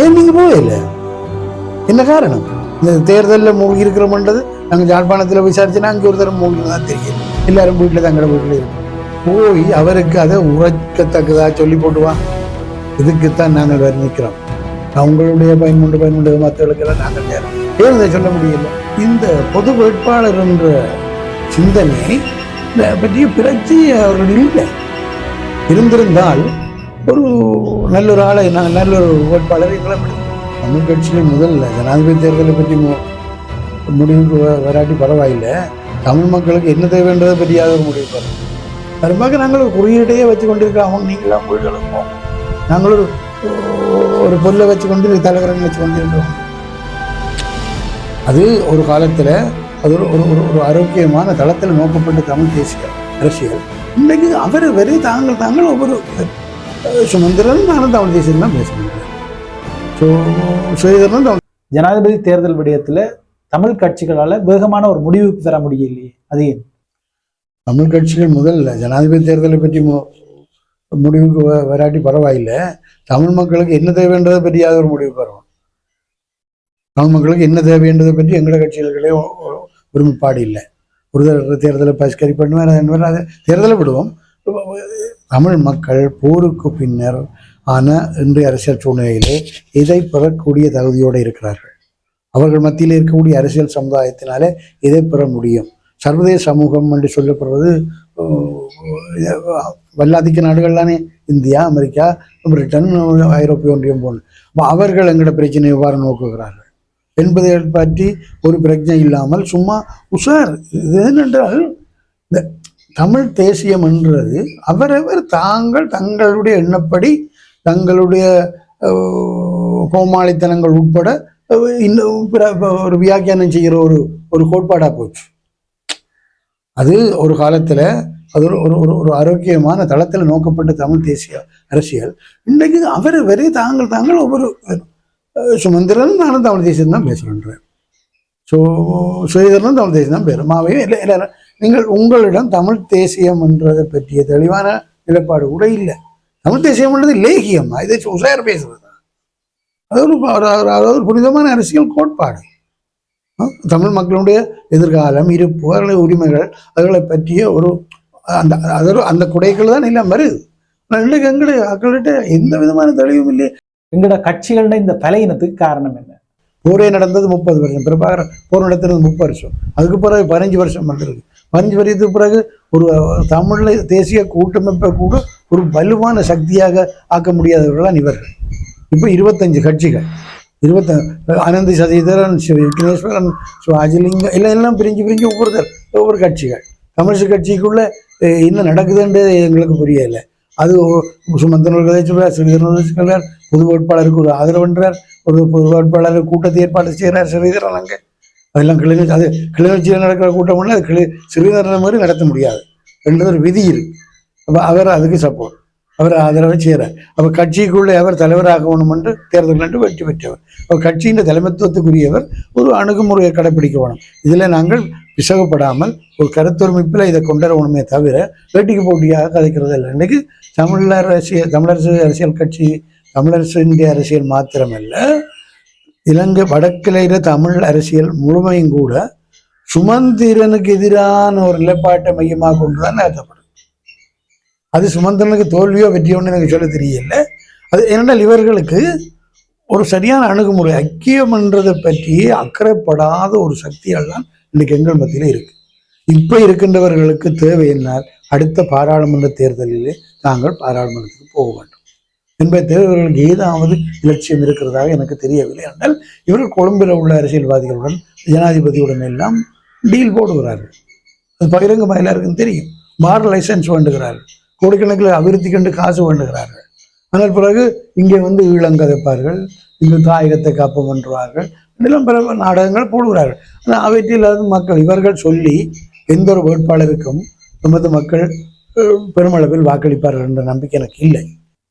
ஏன் நீங்கள் போகல? என்ன காரணம்? இந்த தேர்தலில் மூழ்கி இருக்கிறோம்ன்றது நாங்கள் யாழ்ப்பாணத்தில் விசாரிச்சுன்னா அங்கே ஒரு தரம் மூழ்கி தான் தெரியும். எல்லாரும் வீட்டில் தங்களோட வீட்டில் இருக்கும். போய் அவருக்கு அதை உரைக்கத்தக்கதா சொல்லி போட்டுவான். இதுக்குத்தான் நாங்கள் வேறு நிற்கிறோம். உங்களுடைய பயன்முண்டு மற்றவர்களுக்கெல்லாம் நாங்கள் ஏன் இதை சொல்ல முடியல? இந்த பொது வேட்பாளர் என்ற சிந்தனை பற்றிய பிரச்சி அவர்கள் இல்லை. இருந்திருந்தால் ஒரு நல்லொரு ஆளை நல்லொரு வேட்பாளரை தமிழ் கட்சியில் முதல்ல ஜனாதிபதி தேர்தலை பற்றி முடிவுக்கு வராட்டி பரவாயில்லை. தமிழ் மக்களுக்கு என்ன தேவைன்றதை பற்றியாவது ஒரு முடிவு பெறும். பெரும்பாக நாங்கள் ஒரு குறியீட்டையே வச்சு கொண்டிருக்கோம். அவங்க நீங்களாம் வீடுகளும் நாங்கள் ஒரு பொருளை வச்சு கொண்டு தலைவரங்கள் வச்சு கொண்டிருக்கிறோம். அது ஒரு காலத்தில் அது ஒரு ஆரோக்கியமான தளத்தில் நோக்கப்பட்ட தமிழ் தேசிய அரசியல். இன்றைக்கு அவர் வெறி தாங்கள் ஒவ்வொரு சுமந்திரன் நானும் தமிழ் தேசியம் தான் பேசுகிறேன். ஜனாதிபதி தேர்தல் விடயத்தில் தமிழ் கட்சிகளால் வேகமான ஒரு முடிவுக்கு தர முடியலையே, அது ஏன்? தமிழ் கட்சிகள் முதல்ல ஜனாதிபதி தேர்தலை பற்றி முடிவுக்கு வராட்டி பரவாயில்லை. தமிழ் மக்களுக்கு என்ன தேவைன்றதை பற்றியாவது ஒரு முடிவு பெறுவோம். தமிழ் மக்களுக்கு என்ன தேவைன்றதை பற்றி எங்களோட கட்சிகளே ஒருமைப்பாடு இல்லை. ஒரு தேர்தலை பரிஷ்கரி பண்ணுவேன் என்பது அதை தேர்தலை விடுவோம். தமிழ் மக்கள் போருக்கு பின்னர் இன்றைய அரசியல் சூழ்நிலையிலே இதை பெறக்கூடிய தகுதியோடு இருக்கிறார்கள். அவர்கள் மத்தியில் இருக்கக்கூடிய அரசியல் சமுதாயத்தினாலே இதை பெற முடியும். சர்வதேச சமூகம் என்று சொல்லப்படுவது வல்லாதிக்க நாடுகள் தானே, இந்தியா, அமெரிக்கா, பிரிட்டன், ஐரோப்பிய ஒன்றியம் போன்ற. அவர்கள் எங்களோட பிரச்சனை எவ்வாறு நோக்குகிறார்கள் என்பதை பற்றி ஒரு பிரச்சனை இல்லாமல் சும்மா உஷார். இது என்னென்றால் இந்த தமிழ் தேசியம் என்றது அவரவர் தங்களுடைய எண்ணப்படி தங்களுடைய கோமாளித்தனங்கள் உட்பட ஒரு வியாக்கியானம் செய்கிற ஒரு கோட்பாடாக போச்சு. அது ஒரு காலத்தில் அது ஒரு ஆரோக்கியமான தளத்தில் நோக்கப்பட்ட தமிழ் தேசிய அரசியல். இன்றைக்கு அவர் வெறி தாங்கள் ஒவ்வொரு சுமந்திரன் நானும் தமிழ் தேசியம் தான் பேசுகிறேன். சுயதரனும் தமிழ் தேசியம் தான் பேர் மாவே இல்லை. எல்லாரும் நீங்கள் உங்களிடம் தமிழ் தேசியம் என்றதை பற்றிய தெளிவான நிலைப்பாடு கூட இல்லை. தமிழ் தேசியம்ன்றது லேகியம், இதை உசார் பேசுறது. அது ஒரு புனிதமான அரசியல் கோட்பாடு. தமிழ் மக்களுடைய எதிர்காலம், இருப்பு, அவர்களுடைய உரிமைகள், அதுகளை பற்றிய அந்த குடைகள் தான் எல்லாம் வருது. இன்றைக்கு எங்களுடைய மக்கள்கிட்ட எந்த விதமான தெளிவும் இல்லை. எங்களோட கட்சிகளோட இந்த பலையினத்துக்கு காரணம் என்ன? போரே நடந்தது 30 வருஷம், பிரபாகரன் போர் நடத்துறது 30 வருஷம், அதுக்கு பிறகு 15 வருஷம் வந்திருக்கு. 15 வருஷத்துக்கு பிறகு ஒரு தமிழ் தேசிய கூட்டமைப்பை கூட ஒரு வலுவான சக்தியாக ஆக்க முடியாதவர்களான் இவர்கள். இப்போ 25 கட்சிகள், அனந்தி சதீதரன், விக்னேஸ்வரன், அஜிலிங்க எல்லாம் பிரிஞ்சு ஒவ்வொரு கட்சிகள். கம்யூனிஸ்ட் கட்சிக்குள்ள என்ன நடக்குதுன்றது எங்களுக்கு புரியலை. அது சுமந்திரன் சொல்றார், ஸ்ரீதரன் சொல்றார், பொது வேட்பாளருக்கு ஒரு ஆதரவு பண்றார், ஒரு பொது வேட்பாளர் கூட்டத்தை ஏற்பாடு செய்கிறார் ஸ்ரீதரன். அங்கே அதெல்லாம் கிளிநொச்சியில் நடக்கிற கூட்டம்னா அது ஸ்ரீதரன் மாதிரி நடத்த முடியாது என்றது ஒரு விதி இருக்கு. அப்போ அவர் அதுக்கு சப்போர்ட், அவர் ஆதரவை செய்கிறார். அப்போ கட்சிக்குள்ளே அவர் தலைவராகணும் என்று தேர்தல் என்று வெற்றி பெற்றவர். அவர் கட்சியின் தலைமைத்துவத்துக்குரியவர் ஒரு அணுகுமுறையை கடைப்பிடிக்க வேணும். இதில் நாங்கள் பிசகப்படாமல் ஒரு கருத்தொருமைப்பில் இதை கொண்டுவரணுமே தவிர வேட்டிக்கு போட்டியாக கதைக்கிறது இல்லை. இன்றைக்கு தமிழரசு அரசியல் கட்சி, தமிழரசு இந்திய அரசியல் மாத்திரமல்ல, இலங்கை வடக்கிலையில தமிழ் அரசியல் முழுமையும் கூட சுமந்திரனுக்கு எதிரான ஒரு நிலைப்பாட்டை மையமாக கொண்டுதான் நடத்தப்படுது. அது சுமந்திரனுக்கு தோல்வியோ வெற்றியோன்னு எனக்கு சொல்ல தெரியல. அது என்னென்னால் இவர்களுக்கு ஒரு சரியான அணுகுமுறை, ஐக்கியம்ன்றதை பற்றி அக்கறைப்படாத ஒரு சக்தியால் தான் இன்னைக்கு எங்கள் மத்தியில் இருக்கு. இப்போ இருக்கின்றவர்களுக்கு தேவை என்னால் அடுத்த பாராளுமன்ற தேர்தலிலே தாங்கள் பாராளுமன்றத்துக்கு போக வேண்டும் என்பதை தேர்தல்களுக்கு ஏதாவது இலட்சியம் இருக்கிறதாக எனக்கு தெரியவில்லை. என்றால் இவர்கள் கொழும்பில் உள்ள அரசியல்வாதிகளுடன், ஜனாதிபதியுடன் எல்லாம் டீல் போடுகிறார்கள். அது பகிரங்கமாக எல்லாருக்கும் தெரியும். பார் லைசன்ஸ் வேண்டுகிறார்கள், கோடிக்கணக்கில் அபிவிருத்தி கண்டு காசு வேண்டுகிறார்கள். ஆனால் பிறகு இங்கே வந்து ஈழங்கதைப்பார்கள், இங்கு தாயகத்தை காப்பம் பண்ணுவார்கள், இதெல்லாம் பிற நாடகங்கள் போடுகிறார்கள். ஆனால் அவற்றில் மக்கள் இவர்கள் சொல்லி எந்த ஒரு வேட்பாளருக்கும் நமது மக்கள் பெருமளவில் வாக்களிப்பார்கள் என்ற நம்பிக்கை எனக்கு இல்லை.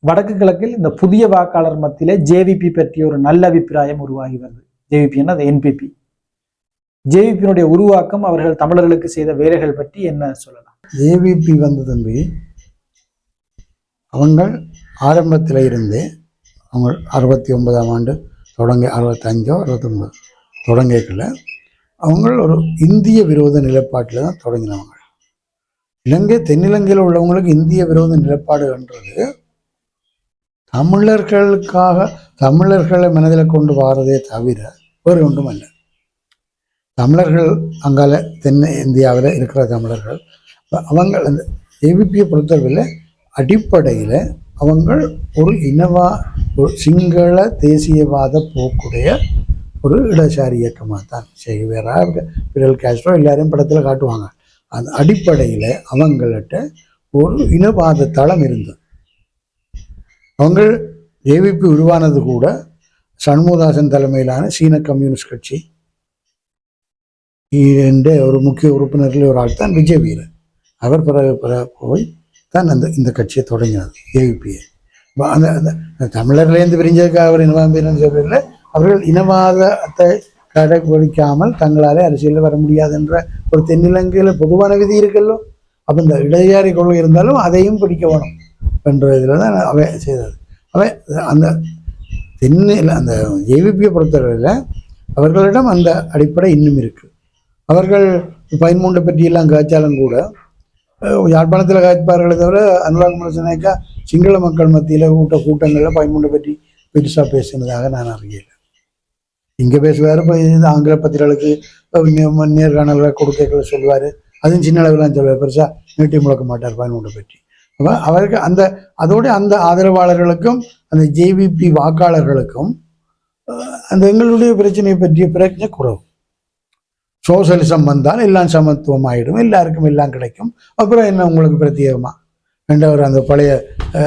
வடக்கு கிழக்கில் இந்த புதிய வாக்காளர் மத்தியிலே ஜேவிபி பற்றிய ஒரு நல்ல அபிப்பிராயம் உருவாகி வருது. ஜேவிபின்னா அது என்பிபி. ஜேவிபியினுடைய உருவாக்கம், அவர்கள் தமிழர்களுக்கு செய்த வேலைகள் பற்றி என்ன சொல்லலாம்? ஜேவிபி வந்த தம்பி அவங்க ஆரம்பத்தில் இருந்து அவங்க 69ஆம் ஆண்டு தொடங்க 65 69 தொடங்கிக்கல அவங்க ஒரு இந்திய விரோத நிலைப்பாட்டில் தான் தொடங்கினவங்க. இலங்கை தென்னிலங்கையில் உள்ளவங்களுக்கு இந்திய விரோத நிலைப்பாடுன்றது தமிழர்களை மனதில் கொண்டு வாரதே தவிர வேறு ஒன்றும் அல்ல. தமிழர்கள் அங்கால தென் இந்தியாவில் இருக்கிற தமிழர்கள் அவங்க அந்த ஏவிபியை பொறுத்தவரையில் அடிப்படையில் அவங்க ஒரு ஒரு சிங்கள தேசியவாத போக்குடைய ஒரு இடதுசாரி இயக்கமாக தான் செய்வேரா பிடல் காஸ்ட்ரோ எல்லாரையும் படத்தில் காட்டுவாங்க. அந்த அடிப்படையில் அவங்கள்ட்ட ஒரு இனவாத தளம் இருந்தது. அவங்க ஏவிபி உருவானது கூட சண்முகதாசன் தலைமையிலான சீன கம்யூனிஸ்ட் கட்சி ஒரு முக்கிய உறுப்பினர்கள் ஒரு ஆள் தான் விஜய் வீரன். அவர் பிறகு போய் தான் இந்த கட்சியை தொடங்கினது ஏவிபியை. அந்த தமிழர்லேருந்து பிரிஞ்சதுக்காக அவர் இனவாதம் சொல்லல, அவர்கள் இனவாதத்தை கடைபிடிக்காமல் தங்களாலே அரசியலில் வர முடியாது என்ற ஒரு தென்னிலங்கையில் பொதுவான விதி இருக்குல்லோ. அப்போ இந்த இடதுசாரி கொள்கை இருந்தாலும் அதையும் பிடிக்க வேணும் என்ற இதில் தான் அவை செய்தது. அவை அந்த அந்த ஏவிபியை பொறுத்தவரையில் அவர்களிடம் அந்த அடிப்படை இன்னும் இருக்குது. அவர்கள் 13 பற்றியெல்லாம் காய்ச்சாலும் கூட யாழ்ப்பாணத்தில் காய்ப்பார்களே தவிர அனுராக் மலசநாயக்கா சிங்கள மக்கள் மத்தியில் கூட்டங்களில் 13 பற்றி பெருசாக பேசினதாக நான் அறியலை. இங்கே பேசுவார், இப்போ ஆங்கில பத்திரிகைகளுக்கு நேர்காணல்களை கொடுக்கல சொல்லுவார். அதுவும் சின்ன அளவிலாம் சொல்லுவார், பெருசாக நீட்டி முழக்க மாட்டார் 13 பற்றி. அப்போ அவருக்கு அதோட அந்த ஆதரவாளர்களுக்கும் அந்த ஜேவிபி வாக்காளர்களுக்கும் அந்த எங்களுடைய பிரச்சனையை பற்றிய பிரச்சனை குறைவு. சோசலிசம் வந்தால் எல்லாம் சமத்துவம் ஆகிடும், எல்லாருக்கும் எல்லாம் கிடைக்கும், அப்புறம் என்ன உங்களுக்கு பிரத்யேகமாக ரெண்டாவது அந்த பழைய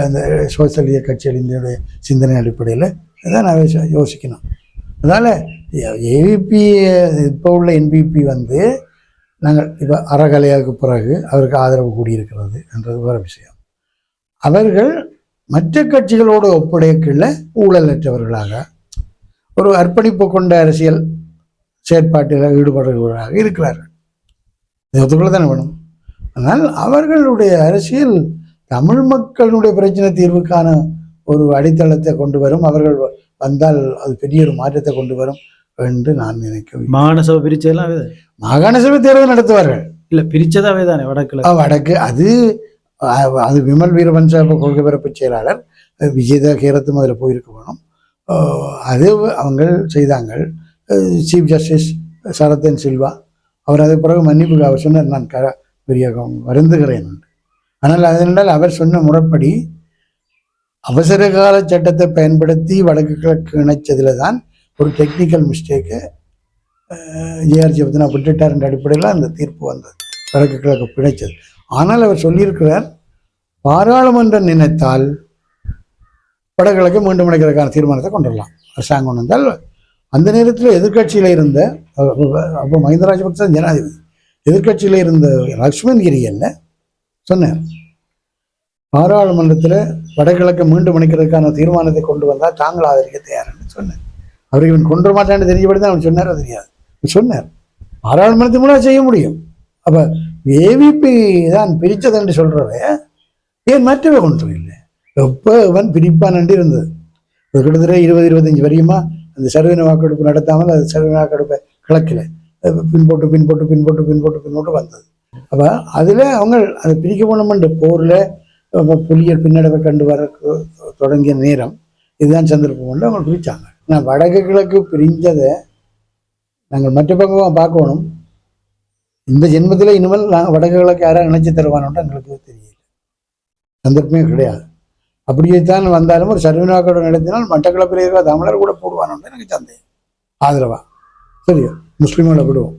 அந்த சோசியலிய கட்சிகளினுடைய சிந்தனை அடிப்படையில் இதான் நான் யோசிக்கணும். அதனால் ஏவிபி இப்போ உள்ள என்பிபி நாங்கள் இப்போ அறகலையாவுக்கு பிறகு அவருக்கு ஆதரவு கூடியிருக்கிறது என்றது வேறு விஷயம். அவர்கள் மற்ற கட்சிகளோடு ஒப்படைக்குள்ள ஊழலற்றவர்களாக ஒரு அர்ப்பணிப்பு கொண்ட அரசியல் செயற்பாட்டில் ஈடுபடுகிறவர்களாக இருக்கிறார்கள். இதுக்குள்ள தானே வேணும். ஆனால் அவர்களுடைய அரசியல் தமிழ் மக்களுடைய பிரச்சனை தீர்வுக்கான ஒரு அடித்தளத்தை கொண்டு வரும். அவர்கள் வந்தால் அது பெரிய ஒரு மாற்றத்தை கொண்டு வரும் என்று நான் நினைக்கிறேன். மாகாண சபை பிரிச்சதெல்லாம் மாகாண சபை தேர்தல் நடத்துவார்கள். இல்லை, பிரிச்சதாவே தானே வடக்கு அது விமல் வீரவன்ச கொள்கை பரப்பு செயலாளர் விஜயதா கேரத்தும் அதில் போயிருக்க வேணும். அது அவங்க செய்தாங்க. சீஃப் ஜஸ்டிஸ் சரத்தன் சில்வா அவர் அது பிறகு மன்னிப்புக்கு அவர் சொன்னார், நான் பெரிய வருந்துகிறேன். ஆனால் அதனால் அவர் சொன்ன முறைப்படி அவசர கால சட்டத்தை பயன்படுத்தி வடக்கு கிழக்கு இணைச்சதில் தான் ஒரு டெக்னிக்கல் மிஸ்டேக்கை ஜேஆர்ஜி பத்தினா விட்டுட்டார் என்ற அடிப்படையில் அந்த தீர்ப்பு வந்தது, வடக்கு கிழக்கு பிழைச்சது. ஆனால் அவர் சொல்லியிருக்கிறார், பாராளுமன்றம் நினைத்தால் வடகிழக்கு மீண்டும் இணைக்கிறதுக்கான தீர்மானத்தை கொண்டு வரலாம் அரசாங்கம் கொண்டு வந்தால். அந்த நேரத்தில் எதிர்கட்சியில் இருந்த அப்போ மஹிந்த ராஜபக்ச ஜனாதிபதி, எதிர்கட்சியில் இருந்த லக்ஷ்மண் கிரியல்ல சொன்னார், பாராளுமன்றத்தில் வடகிழக்கை மீண்டும் இணைக்கிறதுக்கான தீர்மானத்தை கொண்டு வந்தால் தாங்கள் ஆதரிக்க தயார்னு சொன்னார். அவர் இவன் கொண்டு மாட்டான்னு தெரியபடி தான் அவன் சொன்னார், தெரியாது சொன்னார். பாராளுமன்றத்தை மூலம் செய்ய முடியும். அப்போ ஏவிபி தான் பிரித்ததென்று சொல்கிறவ ஏன் மற்றவை கொண்டு இல்லை. எப்போ அவன் பிரிப்பான் என்று இருந்தது. கிட்டத்தட்ட 20-25 வரையுமா அந்த சர்வீன வாக்கெடுப்பு நடத்தாமல் அது சர்வீன வாக்கெடுப்பை கிழக்கில் பின்போட்டு வந்தது. அப்போ அதில் அவங்க அதை பிரிக்க போனோம்ன்ற போரில் புலியல் பின்னடைவை கண்டு வர தொடங்கிய நேரம் இதுதான் சந்தர்ப்பம் கொண்டு அவங்க பிரித்தாங்க. ஆனால் வடக்கு கிழக்கு பிரிஞ்சதை நாங்கள் மற்ற பக்கம் பார்க்கணும். இந்த ஜென்மத்தில் இனிமேல் நாங்கள் வடக்கு கிழக்கு யாராவது நினைச்சு தருவானோன்னு எங்களுக்கு தெரியல, சந்தர்ப்பமே கிடையாது. அப்படியே தான் வந்தாலும் ஒரு சர்வீனாக்கோட நடத்தினால் மட்டக்களப்பில் இருக்கிற தமிழர் கூட போடுவானோன்னு எனக்கு சந்தேகம். ஆதரவா சரியா முஸ்லீம்களை விடுவோம்.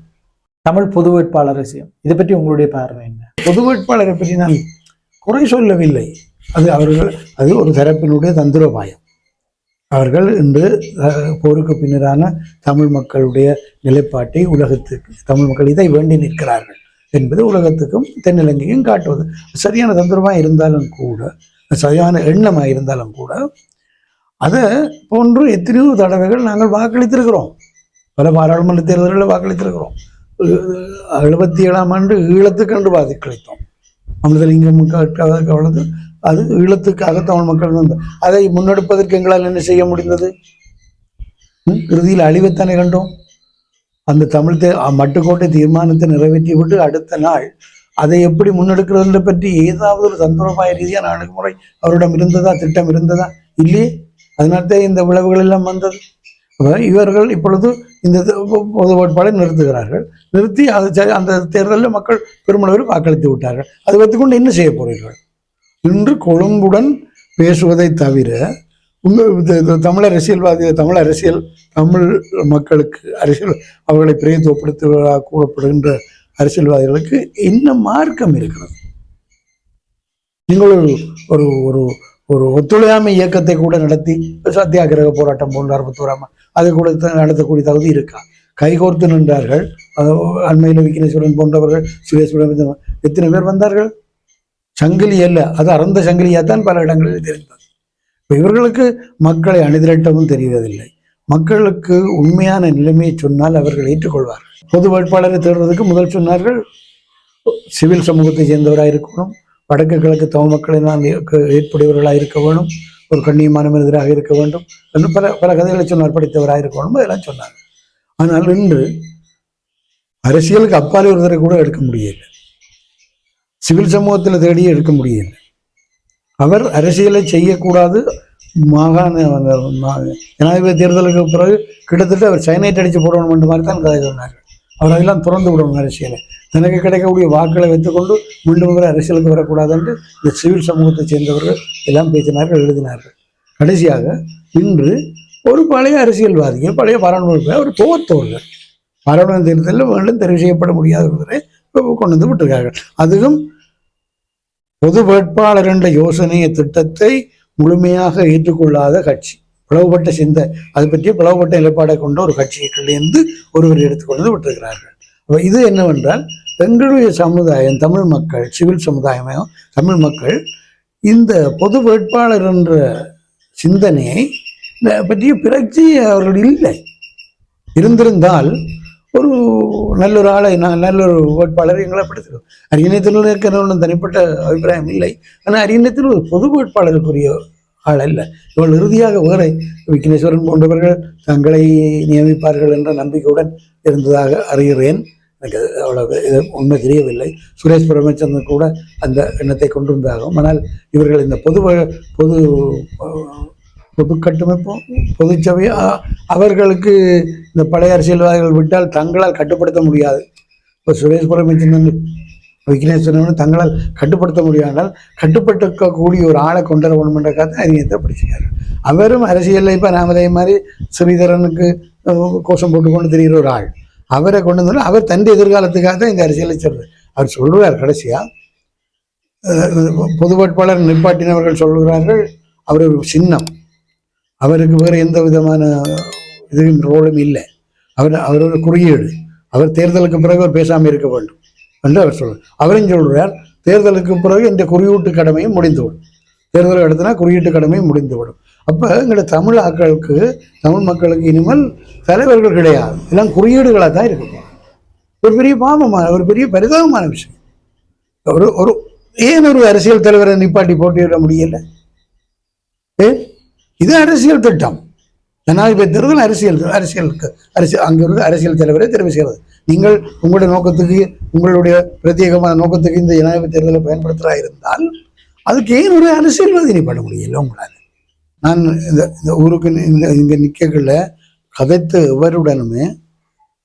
தமிழ் பொது வேட்பாளர் விஷயம், இதை பற்றி உங்களுடைய பார்வை என்ன? பொது வேட்பாளரை பற்றி நான் குறை சொல்லவில்லை. அது ஒரு தரப்பினுடைய தந்திரோபாயம். அவர்கள் இன்று போருக்கு பின்னரான தமிழ் மக்களுடைய நிலைப்பாட்டை உலகத்துக்கு, தமிழ் மக்கள் இதை வேண்டி நிற்கிறார்கள் என்பது உலகத்துக்கும் தென்னிலங்கையும் காட்டுவது சரியான தந்திரமாக இருந்தாலும் கூட, சரியான எண்ணமாக இருந்தாலும் கூட, அதை போன்று எத்தனையோ தடவைகள் நாங்கள் வாக்களித்திருக்கிறோம். பல பாராளுமன்ற தேர்தல்களில் வாக்களித்திருக்கிறோம். 77ஆம் ஆண்டு ஈழத்துக்கண்டு வாக்களித்தோம். அமிர்தலிங்கம் அவ்வளவு அது ஈழத்துக்காக தமிழ் மக்கள் வந்து அதை முன்னெடுப்பதற்கு எங்களால் என்ன செய்ய முடிந்தது? இறுதியில் அழிவைத்தானே கண்டோம். அந்த தமிழ் மட்டுக்கோட்டை தீர்மானத்தை நிறைவேற்றி விட்டு அடுத்த நாள் அதை எப்படி முன்னெடுக்கிறது பற்றி ஏதாவது ஒரு தந்திரோபாய ரீதியான அணுகுமுறை அவரிடம் இருந்ததா, திட்டம் இருந்ததா? இல்லையே. அதனால்தான் இந்த விளைவுகள் எல்லாம் வந்தது. இவர்கள் இப்பொழுது இந்த பொது வேட்பாளரை நிறுத்துகிறார்கள். நிறுத்தி அந்த தேர்தலில் மக்கள் பெருமளவில் வாக்களித்து விட்டார்கள். அதை வைத்துக்கொண்டு என்ன செய்ய போறீர்கள்? இன்று கொழும்புடன் பேசுவதை தவிர தமிழ் அரசியல்வாதி, தமிழ் மக்களுக்கு அரசியல் அவர்களை பிரதித்துவப்படுத்துவதாக கூறப்படுகின்ற அரசியல்வாதிகளுக்கு என்ன மார்க்கம் இருக்கிறது? நீங்கள் ஒரு ஒரு ஒரு ஒத்துழையாமை இயக்கத்தை கூட நடத்தி சத்தியாகிரக போராட்டம் போன்ற 61 அதை கூட நடத்தக்கூடிய தகுதி இருக்கா? கைகோர்த்து நின்றார்கள். அண்மையில் விக்னேஸ்வரன் போன்றவர்கள், சுரேஸ்வரன், எத்தனை பேர் வந்தார்கள்? சங்கிலி அல்ல, அது அறந்த சங்கிலியாத்தான் பல இடங்களில் தெரிந்தது. இவர்களுக்கு மக்களை அணிதிரட்டவும் தெரிவதில்லை. மக்களுக்கு உண்மையான நிலைமையை சொன்னால் அவர்கள் ஏற்றுக்கொள்வார்கள். பொது வேட்பாளரை தேர்வதற்கு முதல் சொன்னார்கள் சிவில் சமூகத்தை சேர்ந்தவராக இருக்கணும், வடக்கு கிழக்கு தமிழ் மக்களினால் ஏற்புடையவர்களாக இருக்க வேணும், ஒரு கண்ணியமான மனிதராக இருக்க வேண்டும் என்று பல பல கதைகளை சொன்னார். படித்தவராக இருக்க வேணும், அதெல்லாம் சொன்னார். ஆனால் இன்று அரசியலுக்கு அப்பாலே ஒருத்தரை கூட எடுக்க முடியல, சிவில் சமூகத்தில் தேடியே எடுக்க முடியல. அவர் அரசியலை செய்யக்கூடாது. மாகாண ஜனாதிபதி தேர்தலுக்கு பிறகு கிட்டத்தட்ட அவர் சைனைட் அடித்து போடணும் என்ற மாதிரி தான் கதை சொன்னார்கள். அவர் அதெல்லாம் திறந்து விடணும். அரசியலை தனக்கு கிடைக்கக்கூடிய வாக்களை வைத்துக்கொண்டு மீண்டும் வரை அரசியலுக்கு வரக்கூடாது என்று இந்த சிவில் சமூகத்தை சேர்ந்தவர்கள் எல்லாம் பேசினார்கள், எழுதினார்கள். கடைசியாக இன்று ஒரு பழைய அரசியல்வாதிகள், பழைய பாராளுமன்ற ஒரு தோற்றவர்கள் பாராளுமன்ற தேர்தலில் மீண்டும் தெரிவு செய்யப்பட முடியாத ஒருவரை கொண்டு வந்து விட்டிருக்கார்கள். அதுவும் பொது வேட்பாளர் என்ற யோசனைய திட்டத்தை முழுமையாக ஏற்றுக்கொள்ளாத கட்சி, பிளவுபட்ட சிந்தை, அது பற்றிய பிளவுபட்ட நிலைப்பாடை கொண்ட ஒரு கட்சியிலிருந்து ஒருவர் எடுத்துக்கொண்டு விட்டிருக்கிறார்கள். இது என்னவென்றால் எங்களுடைய சமுதாயம், தமிழ் மக்கள், சிவில் சமுதாயமே தமிழ் மக்கள் இந்த பொது வேட்பாளர் என்ற சிந்தனையை பற்றிய பிரச்சி அவர்கள் இல்லை. இருந்திருந்தால் ஒரு நல்லொரு ஆளை, நல்லொரு வேட்பாளரை எங்களை படுத்துகிறோம். அரியணத்தில் இருக்கிறவர்களும் தனிப்பட்ட அபிப்பிராயம் இல்லை. ஆனால் அரியணத்தில் ஒரு பொது வேட்பாளருக்குரிய ஆள் அல்ல. இவள் இறுதியாக வேறு விக்னேஸ்வரன் போன்றவர்கள் தங்களை நியமிப்பார்கள் என்ற நம்பிக்கையுடன் இருந்ததாக அறிகிறேன். எனக்கு அவ்வளவு உண்மை தெரியவில்லை. சுரேஷ் பிரேமச்சந்திரன் கூட அந்த எண்ணத்தை கொண்டிருந்தாகும். ஆனால் இவர்கள் இந்த பொது கட்டமைப்பும் பொதுச்சபை அவர்களுக்கு இந்த பழைய அரசியல்வாதிகள் விட்டால் தங்களால் கட்டுப்படுத்த முடியாது. இப்போ சுரேஷ் பிரேமச்சந்திரன், விக்னேஸ்வரன் தங்களால் கட்டுப்படுத்த முடியாதால் கட்டுப்படுத்தக்கூடிய ஒரு ஆளை கொண்டு வர வேணும் என்ற கதை அறிஞத்தை படிச்சுக்காரு. அவரும் அரசியலில் இப்போ நாமதே மாதிரி ஸ்ரீதரனுக்கு கோஷம் போட்டுக்கொண்டு தெரிகிற ஒரு ஆள். அவரை கொண்டு வந்தாலும் அவர் தன் எதிர்காலத்துக்காக தான் இந்த அரசியலை சொல்றார். அவர் சொல்றார் கடைசியா பொது வேட்பாளர் நிப்பாட்டினவர்கள் சொல்கிறார்கள் அவர் ஒரு சின்னம், அவருக்கு வேறு எந்த விதமான இதுவும் ரோலும் இல்லை, அவர் ஒரு குறியீடு, அவர் தேர்தலுக்கு பிறகு அவர் பேசாமல் இருக்க வேண்டும் என்று அவர் சொல்றார். அவரும் சொல்றார் தேர்தலுக்கு பிறகு இந்த குறியீட்டு கடமையும் முடிந்துவிடும், தேர்தல் எடுத்தினா குறியீட்டு கடமையும் முடிந்துவிடும். அப்போ எங்களோட தமிழ் ஆக்களுக்கு, தமிழ் மக்களுக்கு இனிமேல் தலைவர்கள் கிடையாது, எல்லாம் குறியீடுகளாக தான் இருக்கு. ஒரு பெரிய பாவமான, ஒரு பெரிய பரிதாபமான விஷயம். ஏன் ஒரு அரசியல் தலைவரை நிப்பாட்டி போட்டியிட முடியல? இது அரசியல் திட்டம். ஜனாதிபதி தேர்தல் அரசியல் அங்கிருந்து அரசியல் தலைவரை தெரிவு செய்வது. நீங்கள் உங்களுடைய நோக்கத்துக்கு, உங்களுடைய பிரத்யேகமான நோக்கத்துக்கு இந்த ஜனாதிபதி தேர்தலை பயன்படுத்துகிறா இருந்தால் அதுக்கு ஏன் ஒரு அரசியல்வாதி பண்ண முடியல உங்களால்? நான் இந்த ஊருக்கு இங்கே நிற்கல கதைத்து எவருடனுமே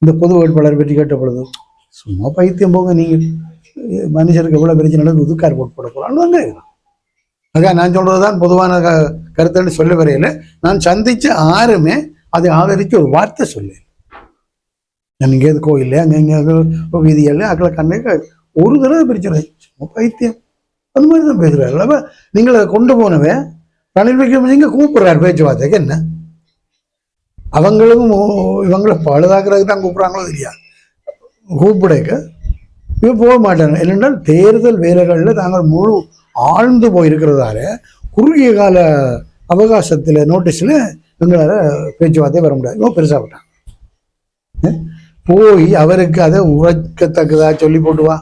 இந்த பொது வேட்பாளர் பற்றி கேட்ட பொழுது சும்மா பைத்தியம் போங்க, நீங்கள் மனுஷருக்கு எவ்வளோ பிரச்சனை உதுக்கார் போட்டு போட போகிறான்னு தாங்க. அதான் நான் சொல்கிறது தான் பொதுவான கருத்துன்னு சொல்ல வரையில நான் சந்தித்த யாருமே அதை ஆதரித்து ஒரு வார்த்தை சொல்லு. நான் இங்கேயாவது கோயில்ல அங்கே வீதியில் அக்களை கண்ணே ஒரு தடவை பிரச்சனை பைத்தியம் அந்த மாதிரி தான் பேசுகிறாரு. அப்போ நீங்கள் அதை கொண்டு போனவே ரணில் விக்ரமசிங்க கூப்பிடுறாரு பேச்சுவார்த்தைக்கு. என்ன அவங்களும் இவங்களை பழுதாக்குறதுக்கு தான் கூப்பிட்றாங்களோ தெரியாது. கூப்பிடக்க இவன் போக மாட்டாங்க. என்னென்றால் தேர்தல் வேலைகளில் தாங்கள் முழு ஆழ்ந்து போயிருக்கிறதால குறுகிய கால அவகாசத்தில் நோட்டீஸில் எங்களால் பேச்சுவார்த்தை வர முடியாது. இவன் பெருசாக விட்டாங்க. போய் அவருக்கு அதை உரைக்கத்தக்கதாக சொல்லி போட்டுவா,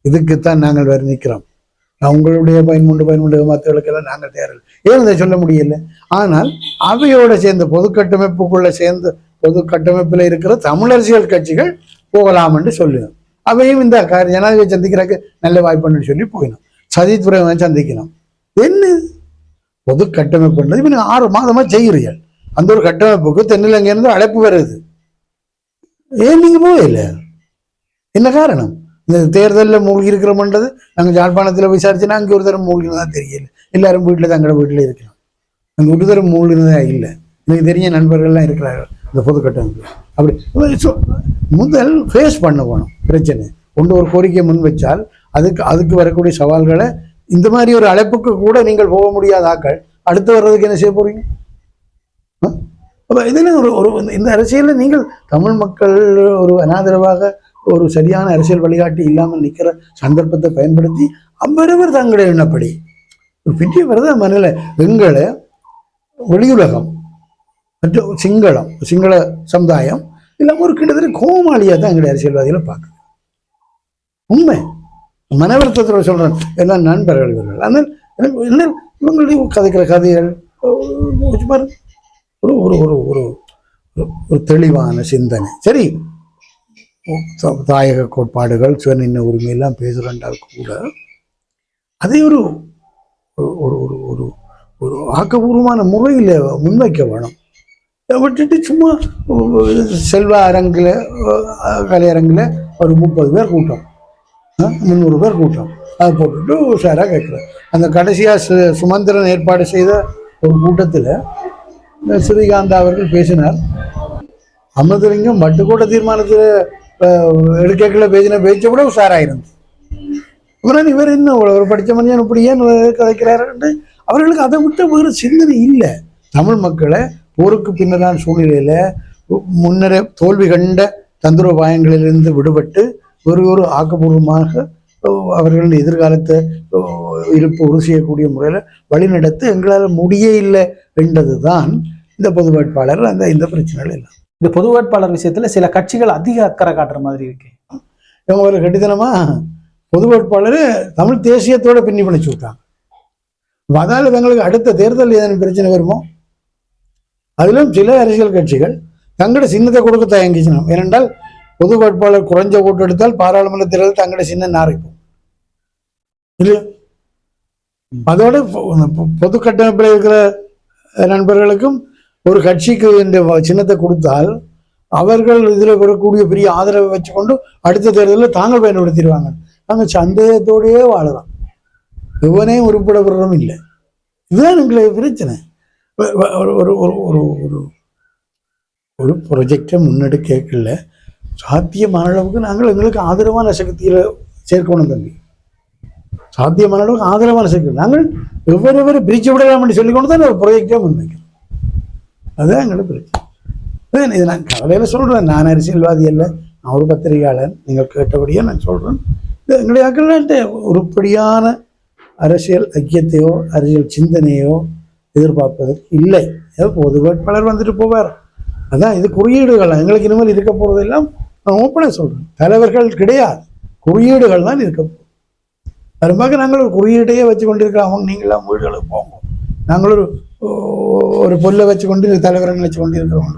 இதுக்குத்தான் நாங்கள் வேறு நிற்கிறோம், உங்களுடைய பயன்முண்டு மற்றவர்களுக்கெல்லாம் நாங்கள் தேரல் ஏன் இதை சொல்ல முடியல. ஆனால் அவையோட சேர்ந்து பொது கட்டமைப்புக்குள்ள சேர்ந்து பொது கட்டமைப்பில் இருக்கிற தமிழ் அரசியல் கட்சிகள் போகலாம் என்று சொல்லுவோம். அவையும் இந்த ஜனாதிபதி சந்திக்கிறதுக்கு நல்ல வாய்ப்புன்னு சொல்லி போயிடும். சஜித் சந்திக்கணும். என்ன பொது கட்டமைப்புன்றது இப்போ 6 மாதமா செய்கிறீர்கள். அந்த ஒரு கட்டமைப்புக்கு தென்னிலங்கையிலிருந்து அழைப்பு வருது. ஏன் நீங்க போகல? என்ன காரணம்? இந்த தேர்தலில் மூழ்கி இருக்கிறோம்ன்றது நாங்கள் யாழ்ப்பாணத்தில் விசாரிச்சுன்னா அங்கே ஒரு தரம் மூழ்கினதா தெரியல. எல்லாரும் வீட்டில் தங்களோட வீட்டில் இருக்கிறோம். அங்கே ஒரு தரம் மூழ்கினதா இல்லை. எனக்கு தெரிஞ்ச நண்பர்கள்லாம் இருக்கிறார்கள் இந்த பொது கட்டமைப்பு. அப்படி முதல் ஃபேஸ் பண்ண போனோம் பிரச்சனை. ஒரு கோரிக்கையை முன் வச்சால் அதுக்கு வரக்கூடிய சவால்களை இந்த மாதிரி ஒரு அழைப்புக்கு கூட நீங்கள் போக முடியாத ஆக்கள் அடுத்து வர்றதுக்கு என்ன செய்ய போறீங்க? இதில் ஒரு இந்த அரசியலில் நீங்கள் தமிழ் மக்கள் ஒரு அனாதரவாக ஒரு சரியான அரசியல் வழிகாட்டி இல்லாமல் நிற்கிற சந்தர்ப்பத்தை பயன்படுத்தி அவ்வளவர் தங்களுடைய எண்ணப்படி ஒரு பெரிய வருது மனநிலை எங்களை வெளியுலகம் மற்றும் சிங்கள சமுதாயம் இல்லாமல் ஒரு கிட்டத்தட்ட கோமாளியாக தான் எங்களுடைய அரசியல்வாதிகளை பார்க்குது. உண்மை மனவருத்தத்தில் சொல்கிறேன். எல்லாம் நண்பர்கள் இவர்கள். ஆனால் என்ன இவங்களுடைய கதைக்கிற கதைகள் ஒரு ஒரு ஒரு ஒரு ஒரு தெளிவான சிந்தனை. சரி, தாயக கோட்பாடுகள் சுயநிர்ணய உரிமையெல்லாம் பேசுகிறேன்றால் கூட அதே ஒரு ஒரு ஒரு ஒரு ஆக்கப்பூர்வமான முறையில் முன்வைக்க வேணும். விட்டுட்டு சும்மா செல்வ அரங்கில் கலையரங்கில் ஒரு 30 பேர் கூட்டம், 300 பேர் கூட்டம், அதை போட்டுட்டு உஷாராக கேட்குறேன். அந்த கடைசியாக சுமந்திரன் ஏற்பாடு செய்த ஒரு கூட்டத்தில் ஸ்ரீகாந்தா அவர்கள் பேசினார். அமிர்தலிங்கம் மட்டுக்கூட தீர்மானத்தில் எடுக்கல பேசின பேச்சை கூட உஷாராயிருந்தது. அப்புறம் இவர் இன்னும் ஒரு படித்த மனிதன் இப்படி ஏன் கதைக்கிறாரு? அவர்களுக்கு அதை விட்டு வேறு சிந்தனை இல்லை. தமிழ் மக்களை போருக்கு பின்னரான சூழ்நிலையில் முன்னரே தோல்வி கண்ட தந்திரோபாயங்களிலிருந்து விடுபட்டு ஒரு ஆக்கப்பூர்வமாக அவர்களின் எதிர்காலத்தை இருப்பு உறுதி செய்யக்கூடிய முறையில் வழிநடத்த எங்களால் முடிய இல்லை என்றது தான் இந்த பொது வேட்பாளர். இந்த பிரச்சனைகள் இல்லை. இந்த பொது வேட்பாளர் விஷயத்துல சில கட்சிகள் அதிக அக்கறை காட்டுற மாதிரி இருக்கு. இவங்க ஒரு கட்டித்தனமா பொது வேட்பாளர் தமிழ் தேசியத்தோட பின்னி பிணைச்சு விட்டாங்க. அதால தங்களுக்கு அடுத்த தேர்தல் ஏதேனும் பிரச்சனை வருமோ? அதிலும் சில அரசியல் கட்சிகள் தங்களோட சின்னத்தை கொடுக்க தயங்கிச்சணும். ஏனென்றால் பொது வேட்பாளர் குறைஞ்ச ஓட்டு எடுத்தால் பாராளுமன்ற தேர்தல் தங்களோட சின்னம் நாரிக்கும் இல்லையா? அதோட பொது கட்டமைப்பில் இருக்கிற நண்பர்களுக்கும் ஒரு கட்சிக்கு இந்த சின்னத்தை கொடுத்தால் அவர்கள் இதில் வரக்கூடிய பெரிய ஆதரவை வச்சுக்கொண்டு அடுத்த தேர்தலில் தாங்கள் பயன்படுத்திடுவாங்க. நாங்கள் சந்தேகத்தோடையே வாழலாம். இவனே உருப்படப்படுறதும் இல்லை. இதுதான் எங்களுக்கு பிரச்சனை. ஒரு ஒரு ஒரு ஒரு ஒரு ப்ரொஜெக்டை முன்னெடுக்கல சாத்தியமான அளவுக்கு நாங்கள் எங்களுக்கு ஆதரவான சக்தியில் சேர்க்கணும் தம்பி. சாத்தியமான அளவுக்கு ஆதரவான சக்தி நாங்கள் எவ்வளவு பிரிச்சு விடலாம்னு சொல்லிக்கொண்டு தான் ஒரு ப்ரொஜெக்டை முன்வைக்கிறோம். அதுதான் எங்களுக்கு பிரச்சனை. இது நான் கவலையில் சொல்கிறேன். நான் அரசியல்வாதி அல்ல, நான் ஒரு பத்திரிகையாளர். நீங்கள் கேட்டபடியே நான் சொல்கிறேன். இது எங்களுடைய மக்கள்கிட்ட உருப்படியான அரசியல் ஐக்கியத்தையோ அரசியல் சிந்தனையோ எதிர்பார்ப்பதற்கு இல்லை. ஏதோ பொது வேட்பாளர் வந்துட்டு போவார். அதான் இது குறியீடுகள். எங்களுக்கு இனிமேல் இருக்க போகிறதெல்லாம் நான் ஓப்பனாக சொல்கிறேன். தலைவர்கள் கிடையாது, குறியீடுகள் தான் இருக்க போகுது. பெரும்பாலும் நாங்கள் ஒரு குறியீட்டையே வச்சு கொண்டிருக்கிறோம். அவங்க நீங்களாம் வீடுகளுக்கு போங்க, நாங்கள் ஒரு பொல்லை வச்சு கொண்டு தலைவர்கள் வச்சு கொண்டு இருக்கிறோம்.